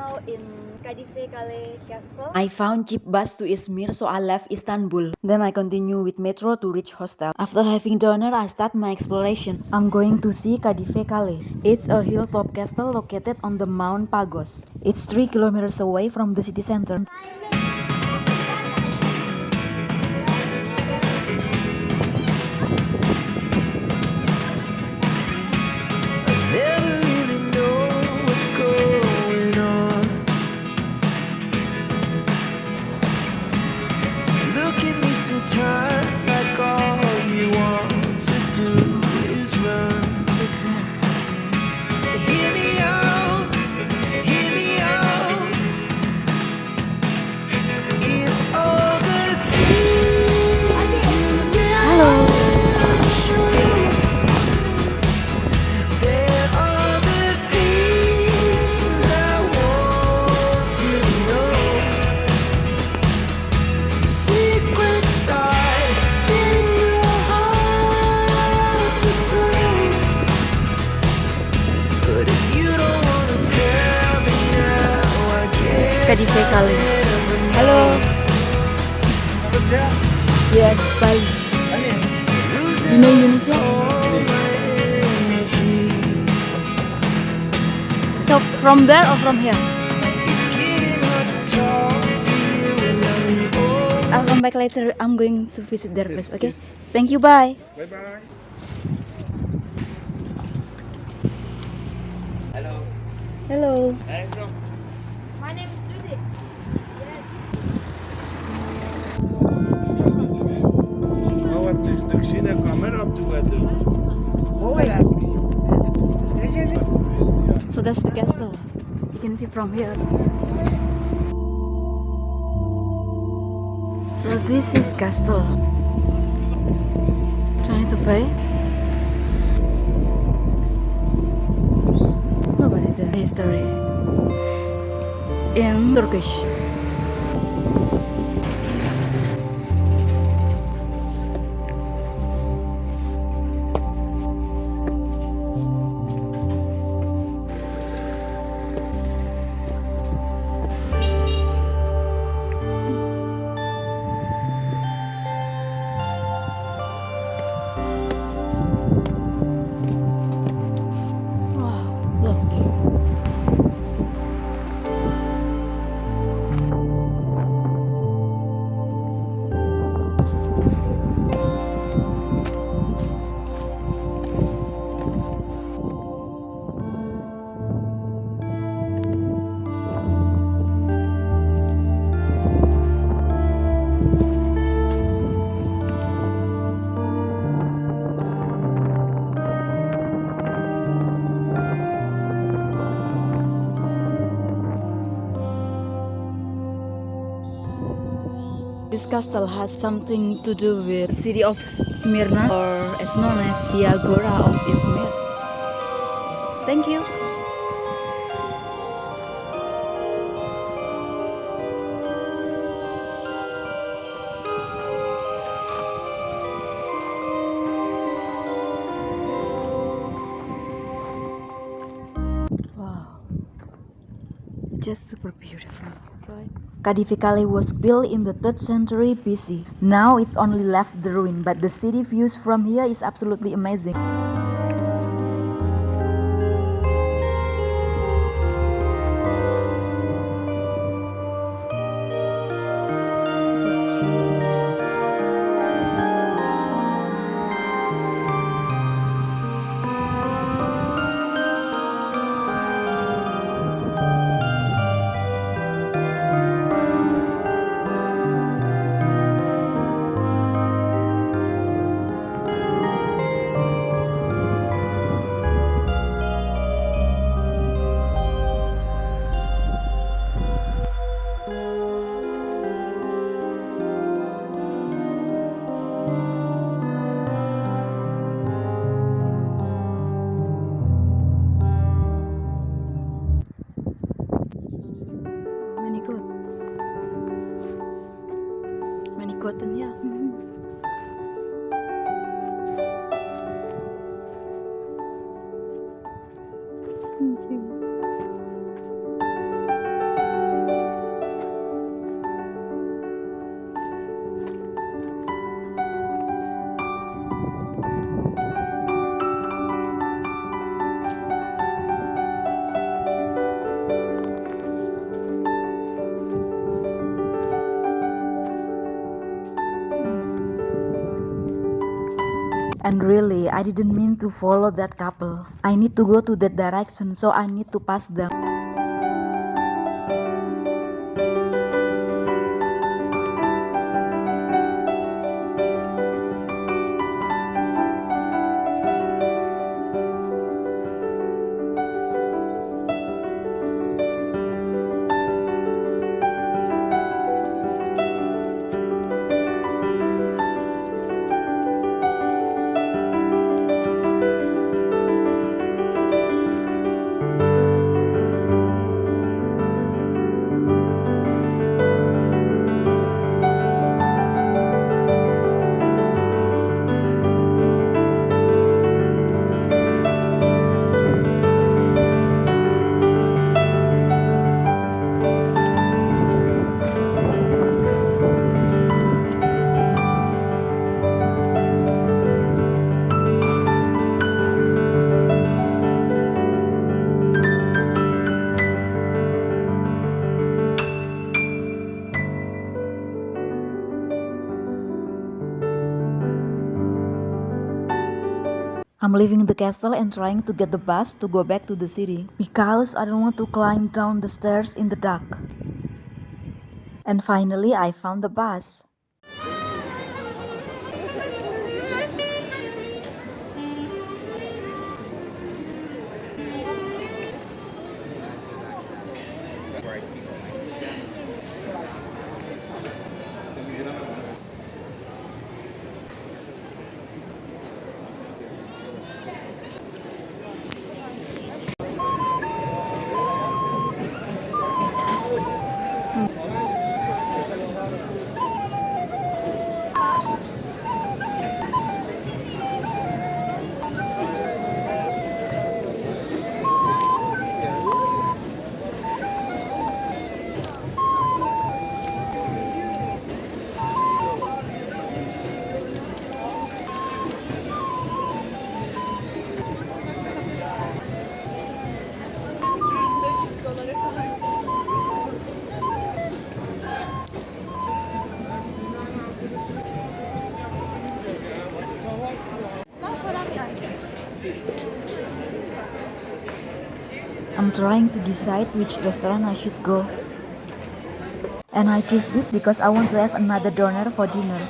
now in Kadifekale Castle. I found cheap bus to Izmir, so I left Istanbul. Then I continue with metro to reach hostel. After having dinner, I start my exploration. I'm going to see Kadifekale. It's a hilltop castle located on the Mt Pagos. It's 3 kilometers away from the city center. Never really know what's going on. Look at me sometimes like all you want to do is run. Hear me out, hear me out. It's all the things you never show. There are the things I want to know. Secrets start in your heart so slow. But if you don't wanna tell me now, I guess Kadifekale. never know. Halo. Yes, Bali. Losing You know Indonesia? all my energy. So from there or from here? It's getting hard to talk to you and I'm the only I'll come back later. I'm going to visit their place, okay? Thank you, bye. Bye-bye. Hello. My name is Rudy. Wat is de Xina camera op te doen? So that's the castle. You can see from here. So this is castle. Trying to pay. Nobody there. History in Turkish. Wow, look. This castle has something to do with the city of Smyrna, or as known as the Agora of Izmir. Thank you. Wow, just super beautiful, right? Kadifekale was built in the 3rd century BC. Now it's only left the ruin, but the city views from here is absolutely amazing. Many good. Many cotton, yeah. Thank you. And really, I didn't mean to follow that couple. I need to go to that direction, so I need to pass them. I'm leaving the castle and trying to get the bus to go back to the city because I don't want to climb down the stairs in the dark. And finally, I found the bus. I'm trying to decide which restaurant I should go. And I choose this because I want to have another doner for dinner.